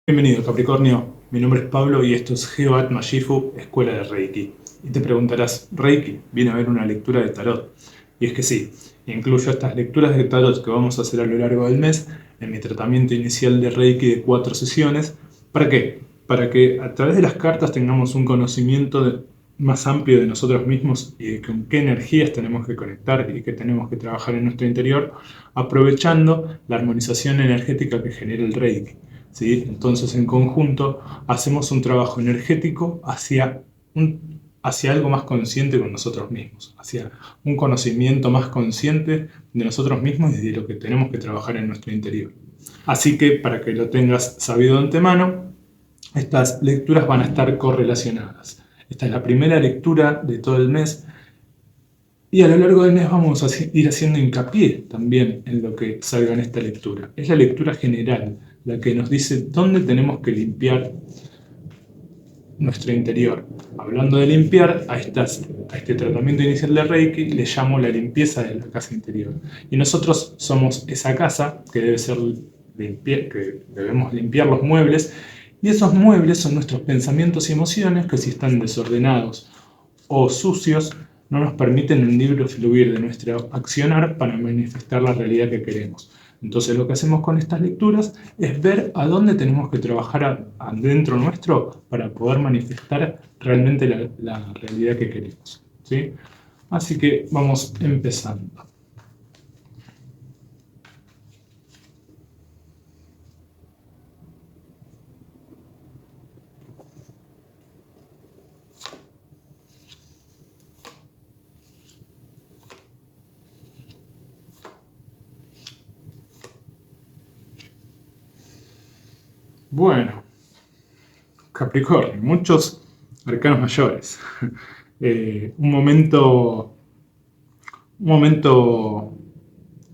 Bienvenido, Capricornio. Mi nombre es Pablo y esto es Geoat Majifu, Escuela de Reiki. Y te preguntarás, ¿Reiki? Viene a ver una lectura de tarot. Y es que sí, incluyo estas lecturas de tarot que vamos a hacer a lo largo del mes en mi tratamiento inicial de Reiki de 4 sesiones. ¿Para qué? Para que a través de las cartas tengamos un conocimiento más amplio de nosotros mismos y de con qué energías tenemos que conectar y qué tenemos que trabajar en nuestro interior, aprovechando la armonización energética que genera el Reiki. ¿Sí? Entonces, en conjunto, hacemos un trabajo energético hacia algo más consciente con nosotros mismos, hacia un conocimiento más consciente de nosotros mismos y de lo que tenemos que trabajar en nuestro interior. Así que, para que lo tengas sabido de antemano, estas lecturas van a estar correlacionadas. Esta es la primera lectura de todo el mes y a lo largo del mes vamos a ir haciendo hincapié también en lo que salga en esta lectura. Es la lectura general, la que nos dice dónde tenemos que limpiar nuestro interior. Hablando de limpiar, a este tratamiento inicial de Reiki le llamo la limpieza de la casa interior. Y nosotros somos esa casa que debe ser que debemos limpiar los muebles, y esos muebles son nuestros pensamientos y emociones que, si están desordenados o sucios, no nos permiten un libre fluir de nuestro accionar para manifestar la realidad que queremos. Entonces, lo que hacemos con estas lecturas es ver a dónde tenemos que trabajar adentro nuestro para poder manifestar realmente la realidad que queremos, ¿sí? Así que vamos empezando. Bueno, Capricornio, muchos arcanos mayores. Un momento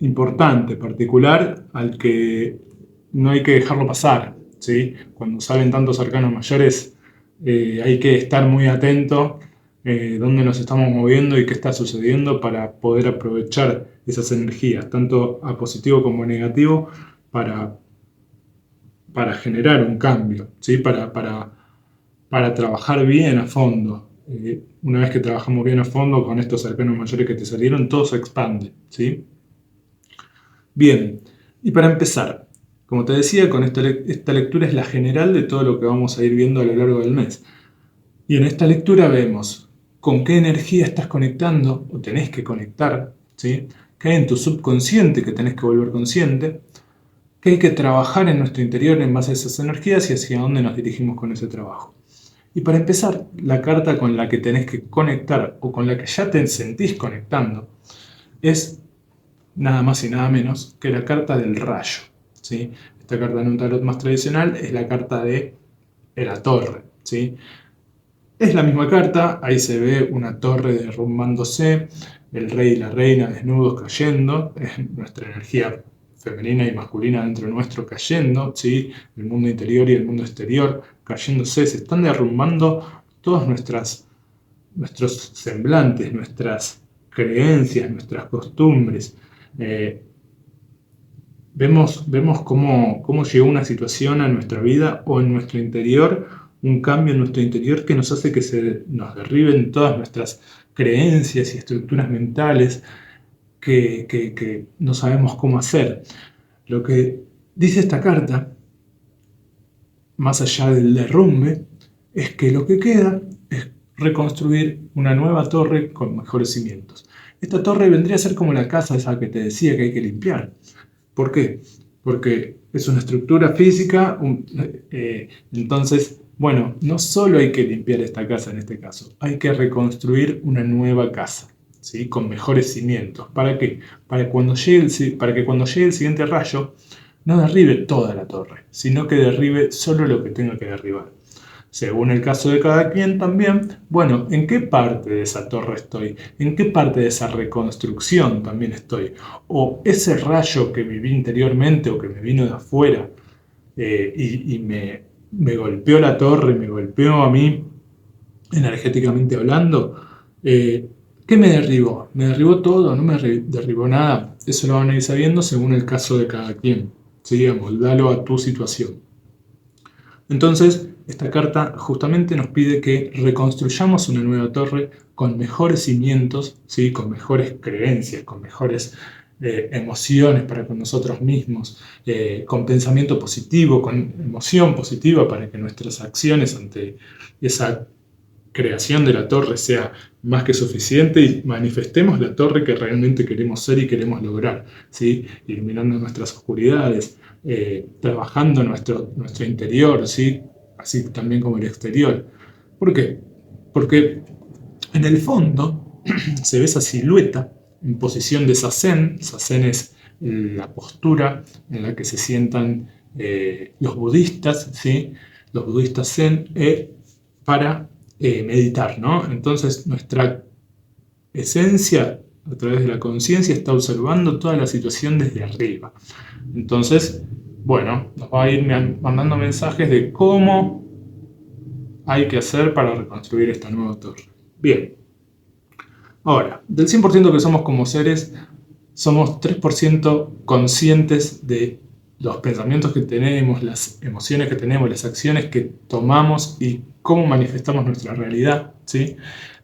importante, particular, al que no hay que dejarlo pasar, ¿sí? Cuando salen tantos arcanos mayores, hay que estar muy atento dónde nos estamos moviendo y qué está sucediendo para poder aprovechar esas energías, tanto a positivo como a negativo, para, para generar un cambio, ¿sí? Para trabajar bien a fondo. Una vez que trabajamos bien a fondo con estos arcanos mayores que te salieron, todo se expande, ¿sí? Bien, y para empezar, como te decía, con esta lectura es la general de todo lo que vamos a ir viendo a lo largo del mes. Y en esta lectura vemos con qué energía estás conectando o tenés que conectar, ¿sí? Qué hay en tu subconsciente que tenés que volver consciente, qué hay que trabajar en nuestro interior en base a esas energías y hacia dónde nos dirigimos con ese trabajo. Y para empezar, la carta con la que tenés que conectar o con la que ya te sentís conectando es nada más y nada menos que la carta del rayo, ¿sí? Esta carta en un tarot más tradicional es la carta de la torre, ¿sí? Es la misma carta, ahí se ve una torre derrumbándose, el rey y la reina desnudos cayendo, es nuestra energía femenina y masculina dentro nuestro cayendo, ¿sí? El mundo interior y el mundo exterior cayéndose, se están derrumbando todos nuestros semblantes, nuestras creencias, nuestras costumbres. Eh, vemos cómo llegó una situación a nuestra vida o en nuestro interior, un cambio en nuestro interior que nos hace que se nos derriben todas nuestras creencias y estructuras mentales que no sabemos cómo hacer. Lo que dice esta carta, más allá del derrumbe, es que lo que queda es reconstruir una nueva torre con mejores cimientos. Esta torre vendría a ser como la casa esa que te decía que hay que limpiar. ¿Por qué? Porque es una estructura física, entonces, bueno, no solo hay que limpiar esta casa en este caso, hay que reconstruir una nueva casa, ¿sí? Con mejores cimientos. ¿Para qué? Para que cuando llegue el siguiente rayo no derribe toda la torre, sino que derribe solo lo que tenga que derribar. Según el caso de cada quien también, bueno, ¿en qué parte de esa torre estoy? ¿En qué parte de esa reconstrucción también estoy? O ese rayo que viví interiormente o que me vino de afuera y me golpeó la torre, me golpeó a mí energéticamente hablando, ¿qué me derribó? ¿Me derribó todo? ¿No me derribó nada? Eso lo van a ir sabiendo según el caso de cada quien. ¿Sí? Amoldalo a tu situación. Entonces, esta carta justamente nos pide que reconstruyamos una nueva torre con mejores cimientos, ¿sí? Con mejores creencias, con mejores emociones para con nosotros mismos, con pensamiento positivo, con emoción positiva para que nuestras acciones ante esa creación de la torre sea más que suficiente y manifestemos la torre que realmente queremos ser y queremos lograr, ¿sí? Iluminando nuestras oscuridades, trabajando nuestro interior, ¿sí? Así también como el exterior. ¿Por qué? Porque en el fondo se ve esa silueta en posición de Zazen. Zazen es la postura en la que se sientan los budistas, ¿sí? Los budistas Zen para meditar, ¿no? Entonces nuestra esencia a través de la conciencia está observando toda la situación desde arriba. Entonces, bueno, nos va a ir mandando mensajes de cómo hay que hacer para reconstruir esta nueva torre. Bien, ahora, del 100% que somos como seres, somos 3% conscientes de los pensamientos que tenemos, las emociones que tenemos, las acciones que tomamos y cómo manifestamos nuestra realidad, ¿sí?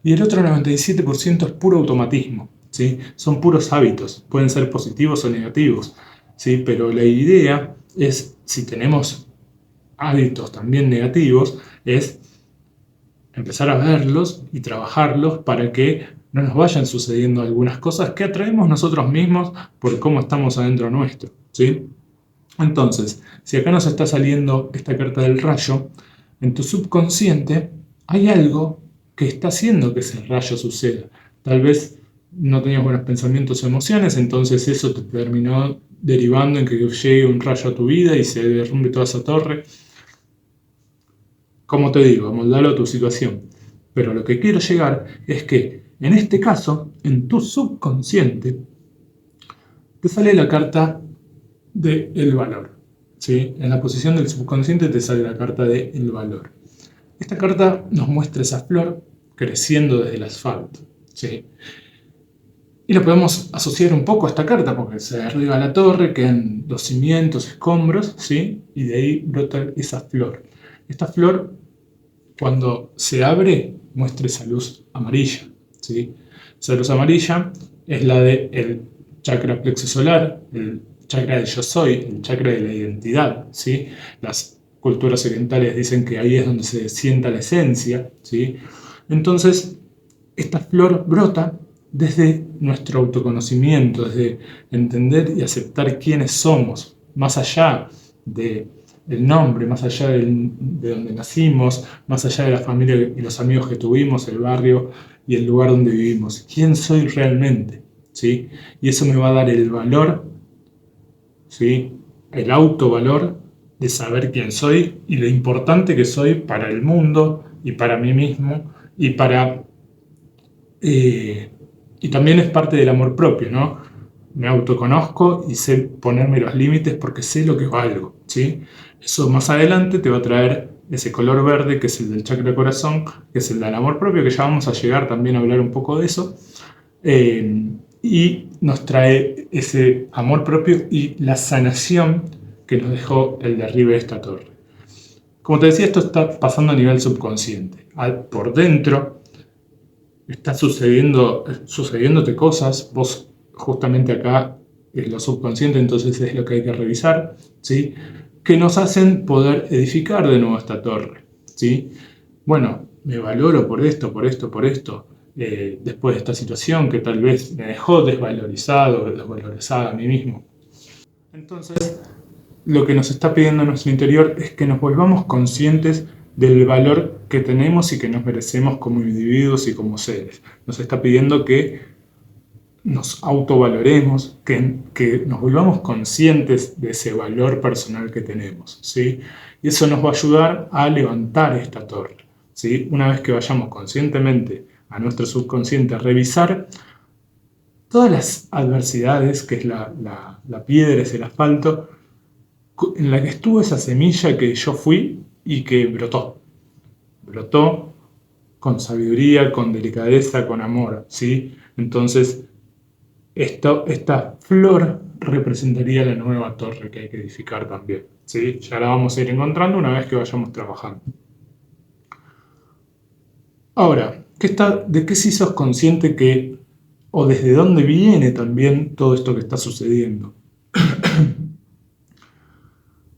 Y el otro 97% es puro automatismo, ¿sí? Son puros hábitos, pueden ser positivos o negativos, ¿sí? Pero la idea es, si tenemos hábitos también negativos, es empezar a verlos y trabajarlos para que no nos vayan sucediendo algunas cosas que atraemos nosotros mismos por cómo estamos adentro nuestro, ¿sí? Entonces, si acá nos está saliendo esta carta del rayo, en tu subconsciente hay algo que está haciendo que ese rayo suceda. Tal vez no tenías buenos pensamientos o emociones, entonces eso te terminó derivando en que llegue un rayo a tu vida y se derrumbe toda esa torre. Como te digo, amoldalo a tu situación. Pero lo que quiero llegar es que, en este caso, en tu subconsciente, te sale la carta del valor, ¿sí? En la posición del subconsciente te sale la carta del valor. Esta carta nos muestra esa flor creciendo desde el asfalto, ¿sí? Y lo podemos asociar un poco a esta carta, porque se derriba la torre, quedan los cimientos, escombros, ¿sí? Y de ahí brota esa flor. Esta flor, cuando se abre, muestra esa luz amarilla, ¿sí? Esa luz amarilla es la del chakra plexo solar, el chakra del yo soy, el chakra de la identidad, ¿sí? Las culturas orientales dicen que ahí es donde se sienta la esencia, ¿sí? Entonces, esta flor brota desde nuestro autoconocimiento, desde entender y aceptar quiénes somos, más allá del nombre, más allá de donde nacimos, más allá de la familia y los amigos que tuvimos, el barrio y el lugar donde vivimos. ¿Quién soy realmente? ¿Sí? Y eso me va a dar el valor, ¿sí? El autovalor de saber quién soy y lo importante que soy para el mundo y para mí mismo y para... y también es parte del amor propio, ¿no? Me autoconozco y sé ponerme los límites porque sé lo que valgo, ¿sí? Eso más adelante te va a traer ese color verde que es el del chakra corazón, que es el del amor propio, que ya vamos a llegar también a hablar un poco de eso. Y nos trae ese amor propio y la sanación que nos dejó el derribe de esta torre. Como te decía, esto está pasando a nivel subconsciente. Por dentro está sucediéndote cosas, vos justamente acá es lo subconsciente, entonces es lo que hay que revisar, ¿sí? Que nos hacen poder edificar de nuevo esta torre, ¿sí? Bueno, me valoro por esto, por esto, por esto, después de esta situación que tal vez me dejó desvalorizado, desvalorizada a mí mismo. Entonces, lo que nos está pidiendo nuestro interior es que nos volvamos conscientes del valor que tenemos y que nos merecemos como individuos y como seres. Nos está pidiendo que nos autovaloremos, que nos volvamos conscientes de ese valor personal que tenemos, ¿sí? Y eso nos va a ayudar a levantar esta torre, ¿sí? Una vez que vayamos conscientemente a nuestro subconsciente a revisar todas las adversidades, que es la piedra, es el asfalto, en la que estuvo esa semilla que yo fui y que brotó. Brotó con sabiduría, con delicadeza, con amor, ¿sí? Entonces, esta flor representaría la nueva torre que hay que edificar también, ¿sí? Ya la vamos a ir encontrando una vez que vayamos trabajando. Ahora, ¿de qué sí sos consciente o desde dónde viene también todo esto que está sucediendo?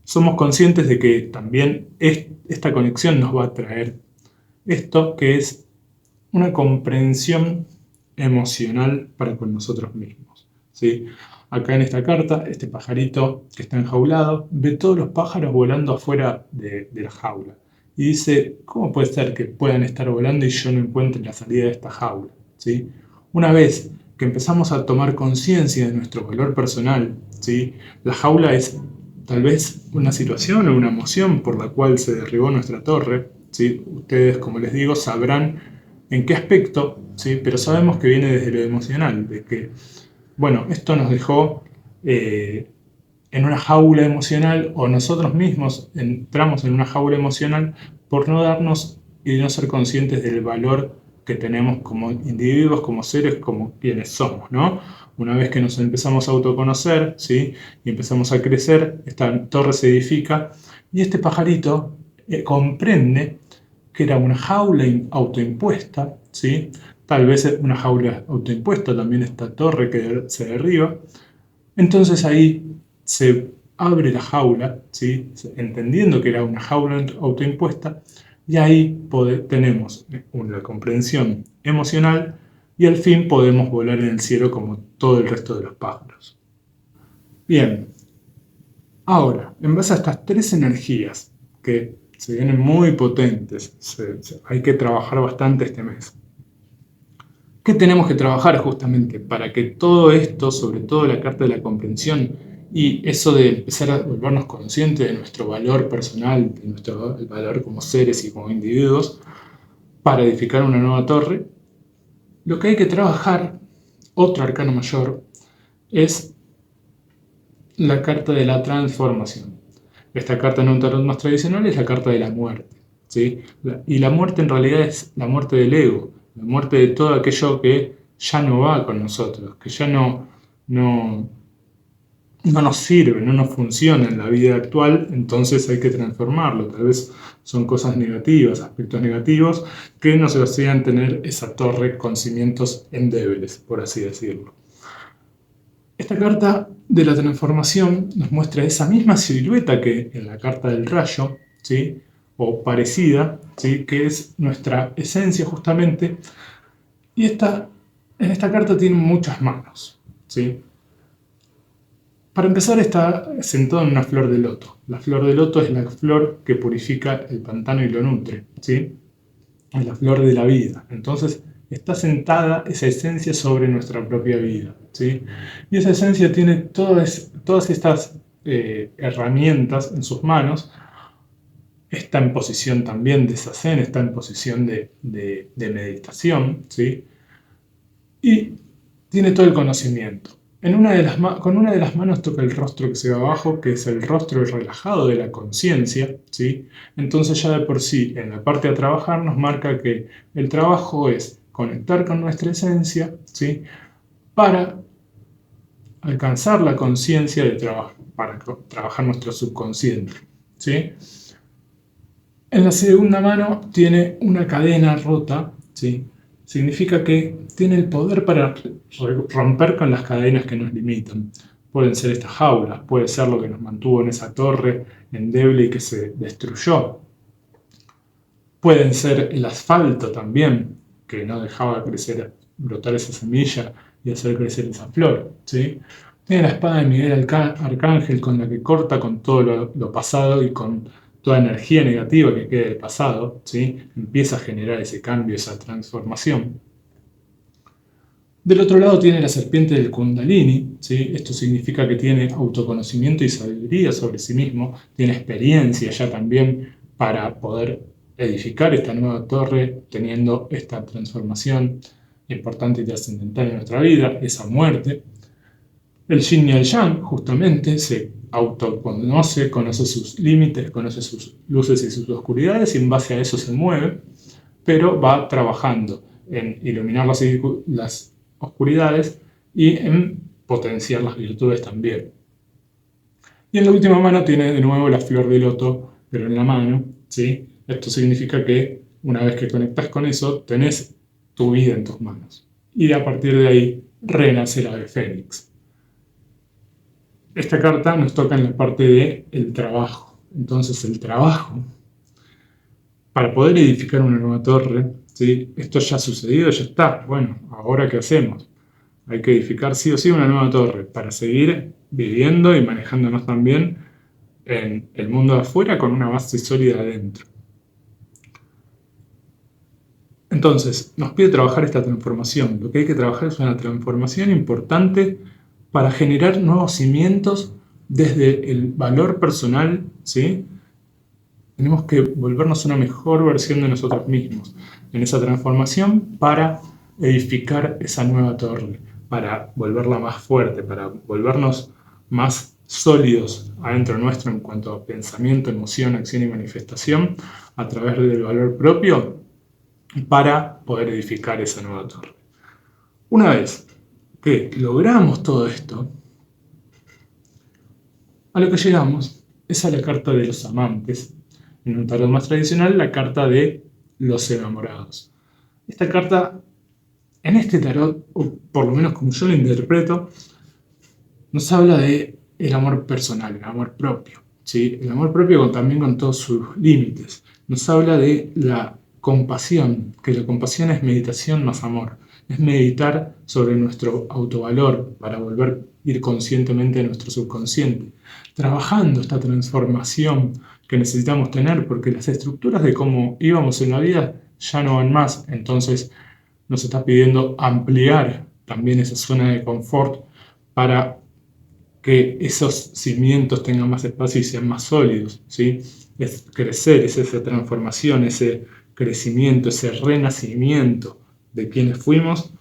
Somos conscientes de que también esta conexión nos va a traer esto que es una comprensión emocional para con nosotros mismos, ¿sí? Acá en esta carta, este pajarito que está enjaulado ve todos los pájaros volando afuera de la jaula y dice, ¿cómo puede ser que puedan estar volando y yo no encuentre la salida de esta jaula? ¿Sí? Una vez que empezamos a tomar conciencia de nuestro valor personal, ¿sí? La jaula es tal vez una situación o una emoción por la cual se derribó nuestra torre, ¿sí? Ustedes, como les digo, sabrán en qué aspecto, ¿sí? Pero sabemos que viene desde lo emocional, de que, bueno, esto nos dejó en una jaula emocional o nosotros mismos entramos en una jaula emocional por no darnos y no ser conscientes del valor que tenemos como individuos, como seres, como quienes somos, ¿no? Una vez que nos empezamos a autoconocer, ¿sí? Y empezamos a crecer, esta torre se edifica y este pajarito comprende que era una jaula autoimpuesta, ¿sí? Tal vez una jaula autoimpuesta también esta torre que se derriba. Entonces ahí se abre la jaula, ¿sí? Entendiendo que era una jaula autoimpuesta, y ahí tenemos una comprensión emocional y al fin podemos volar en el cielo como todo el resto de los pájaros. Bien, ahora, en base a estas tres energías que se vienen muy potentes, hay que trabajar bastante este mes. ¿Qué tenemos que trabajar justamente para que todo esto, sobre todo la carta de la comprensión y eso de empezar a volvernos conscientes de nuestro valor personal, de nuestro valor como seres y como individuos, para edificar una nueva torre? Lo que hay que trabajar, otro arcano mayor, es la carta de la transformación. Esta carta en un tarot más tradicional es la carta de la muerte, ¿sí? Y la muerte en realidad es la muerte del ego, la muerte de todo aquello que ya no va con nosotros, que ya no nos sirve, no nos funciona en la vida actual, entonces hay que transformarlo. Tal vez son cosas negativas, aspectos negativos, que nos hacían tener esa torre con cimientos endebles, por así decirlo. Esta carta de la transformación nos muestra esa misma silueta que en la carta del rayo, ¿sí? O parecida, ¿sí? Que es nuestra esencia justamente. Y en esta carta tiene muchas manos, ¿sí? Para empezar está sentado en una flor de loto. La flor de loto es la flor que purifica el pantano y lo nutre, ¿sí? Es la flor de la vida. Entonces está sentada esa esencia sobre nuestra propia vida, ¿sí? Y esa esencia tiene todas estas herramientas en sus manos. Está en posición también de zazen, está en posición de meditación, ¿sí? Y tiene todo el conocimiento. Con una de las manos toca el rostro que se ve abajo, que es el rostro relajado de la conciencia, ¿sí? Entonces ya de por sí, en la parte a trabajar nos marca que el trabajo es conectar con nuestra esencia, ¿sí? Para alcanzar la conciencia de trabajo, para trabajar nuestro subconsciente, ¿sí? En la segunda mano tiene una cadena rota, ¿sí? Significa que tiene el poder para romper con las cadenas que nos limitan. Pueden ser estas jaulas, puede ser lo que nos mantuvo en esa torre endeble y que se destruyó. Pueden ser el asfalto también, que no dejaba crecer, brotar esa semilla y hacer crecer esa flor, ¿sí? Tiene la espada de Miguel Arcángel con la que corta con todo lo pasado y con toda energía negativa que quede del pasado, ¿sí? Empieza a generar ese cambio, esa transformación. Del otro lado tiene la serpiente del Kundalini, ¿sí? Esto significa que tiene autoconocimiento y sabiduría sobre sí mismo, tiene experiencia ya también para poder edificar esta nueva torre, teniendo esta transformación importante y trascendental en nuestra vida, esa muerte. El yin y el yang justamente se autoconoce, conoce sus límites, conoce sus luces y sus oscuridades y en base a eso se mueve, pero va trabajando en iluminar las oscuridades y en potenciar las virtudes también. Y en la última mano tiene de nuevo la flor de loto, pero en la mano, ¿sí? Esto significa que una vez que conectas con eso, tenés tu vida en tus manos. Y a partir de ahí renace el ave fénix. Esta carta nos toca en la parte del trabajo. Entonces el trabajo, para poder edificar una nueva torre, ¿sí? Esto ya ha sucedido, ya está. Bueno, ¿ahora qué hacemos? Hay que edificar sí o sí una nueva torre para seguir viviendo y manejándonos también en el mundo de afuera con una base sólida adentro. Entonces, nos pide trabajar esta transformación. Lo que hay que trabajar es una transformación importante para generar nuevos cimientos desde el valor personal, ¿sí? Tenemos que volvernos una mejor versión de nosotros mismos en esa transformación para edificar esa nueva torre, para volverla más fuerte, para volvernos más sólidos adentro nuestro en cuanto a pensamiento, emoción, acción y manifestación a través del valor propio para poder edificar esa nueva torre. Una vez que logramos todo esto, a lo que llegamos es a la carta de los amantes. En un tarot más tradicional, la carta de los enamorados. Esta carta, en este tarot, o por lo menos como yo lo interpreto, nos habla de el amor personal, el amor propio, ¿sí? El amor propio también con todos sus límites. Nos habla de la compasión, que la compasión es meditación más amor. Es meditar sobre nuestro autovalor para volver a ir conscientemente a nuestro subconsciente, trabajando esta transformación que necesitamos tener, porque las estructuras de cómo íbamos en la vida ya no van más. Entonces nos está pidiendo ampliar también esa zona de confort para que esos cimientos tengan más espacio y sean más sólidos, ¿sí? Es crecer, es esa transformación, ese crecimiento, ese renacimiento de quienes fuimos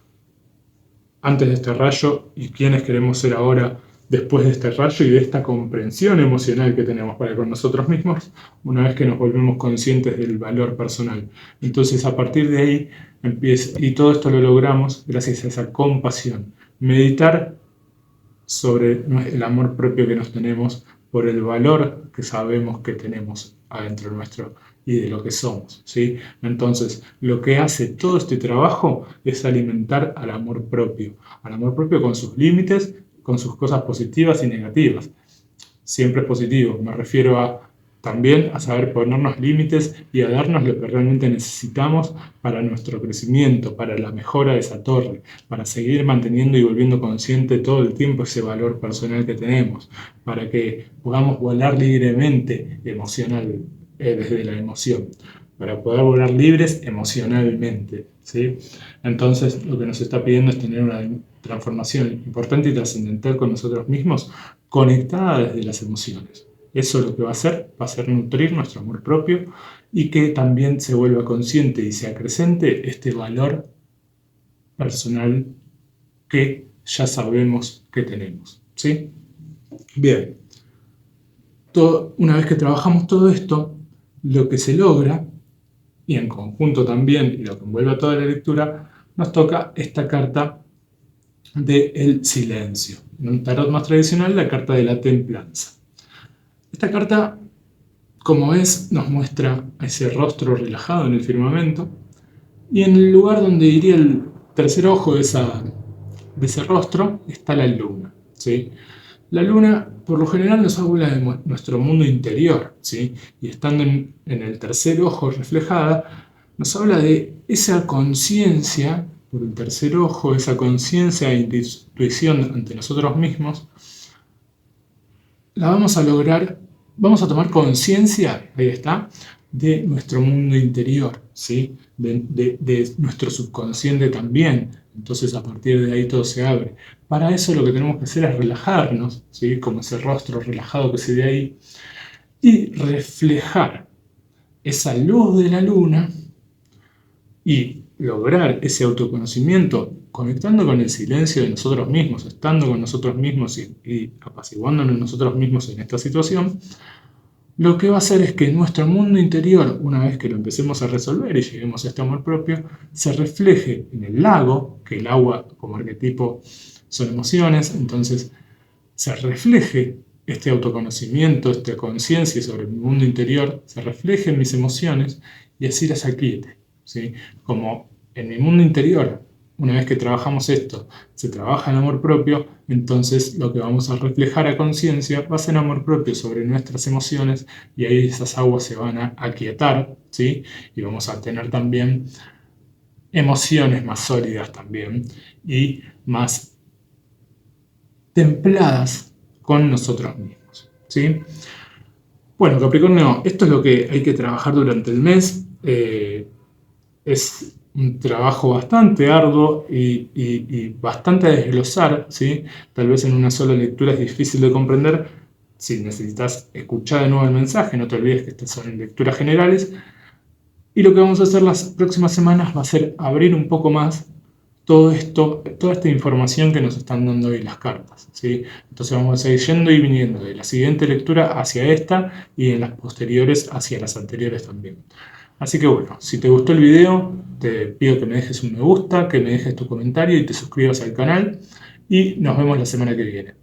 antes de este rayo y quienes queremos ser ahora después de este rayo y de esta comprensión emocional que tenemos para con nosotros mismos una vez que nos volvemos conscientes del valor personal. Entonces a partir de ahí empieza, y todo esto lo logramos gracias a esa compasión, meditar sobre el amor propio que nos tenemos por el valor que sabemos que tenemos adentro nuestro y de lo que somos, ¿sí? Entonces, lo que hace todo este trabajo es alimentar al amor propio con sus límites, con sus cosas positivas y negativas. Siempre es positivo, me refiero a también a saber ponernos límites y a darnos lo que realmente necesitamos para nuestro crecimiento, para la mejora de esa torre, para seguir manteniendo y volviendo consciente todo el tiempo ese valor personal que tenemos, para que podamos volar libremente desde la emoción, para poder volar libres emocionalmente, ¿sí? Entonces, lo que nos está pidiendo es tener una transformación importante y trascendental con nosotros mismos, conectada desde las emociones. Eso lo que va a ser nutrir nuestro amor propio y que también se vuelva consciente y se acrecente este valor personal que ya sabemos que tenemos, ¿sí? Bien, una vez que trabajamos todo esto, lo que se logra, y en conjunto también, y lo que envuelve a toda la lectura, nos toca esta carta del silencio. En un tarot más tradicional, la carta de la templanza. Esta carta, como ves, nos muestra ese rostro relajado en el firmamento y en el lugar donde iría el tercer ojo de ese rostro está la luna, ¿sí? La luna, por lo general, nos habla de nuestro mundo interior, ¿sí? Y estando en el tercer ojo reflejada, nos habla de esa conciencia por el tercer ojo, esa conciencia e intuición ante nosotros mismos. La vamos a lograr, vamos a tomar conciencia, ahí está, de nuestro mundo interior, ¿sí? De nuestro subconsciente también. Entonces a partir de ahí todo se abre. Para eso lo que tenemos que hacer es relajarnos, ¿sí? Como ese rostro relajado que se ve ahí, y reflejar esa luz de la luna y lograr ese autoconocimiento conectando con el silencio de nosotros mismos, estando con nosotros mismos y apaciguándonos nosotros mismos en esta situación. Lo que va a hacer es que nuestro mundo interior, una vez que lo empecemos a resolver y lleguemos a este amor propio, se refleje en el lago, que el agua como arquetipo son emociones, entonces se refleje este autoconocimiento, esta conciencia sobre mi mundo interior, se refleje en mis emociones y así las aquiete, ¿sí? Como en mi mundo interior, una vez que trabajamos esto, se trabaja en amor propio, entonces lo que vamos a reflejar a conciencia va a ser amor propio sobre nuestras emociones y ahí esas aguas se van a aquietar, ¿sí? Y vamos a tener también emociones más sólidas también y más templadas con nosotros mismos, ¿sí? Bueno, Capricornio, esto es lo que hay que trabajar durante el mes. Es un trabajo bastante arduo y bastante a desglosar, ¿sí? Tal vez en una sola lectura es difícil de comprender. Si necesitas escuchar de nuevo el mensaje, no te olvides que estas son lecturas generales. Y lo que vamos a hacer las próximas semanas va a ser abrir un poco más todo esto, toda esta información que nos están dando hoy las cartas, ¿sí? Entonces vamos a ir yendo y viniendo de la siguiente lectura hacia esta y en las posteriores hacia las anteriores también. Así que bueno, si te gustó el video, te pido que me dejes un me gusta, que me dejes tu comentario y te suscribas al canal y nos vemos la semana que viene.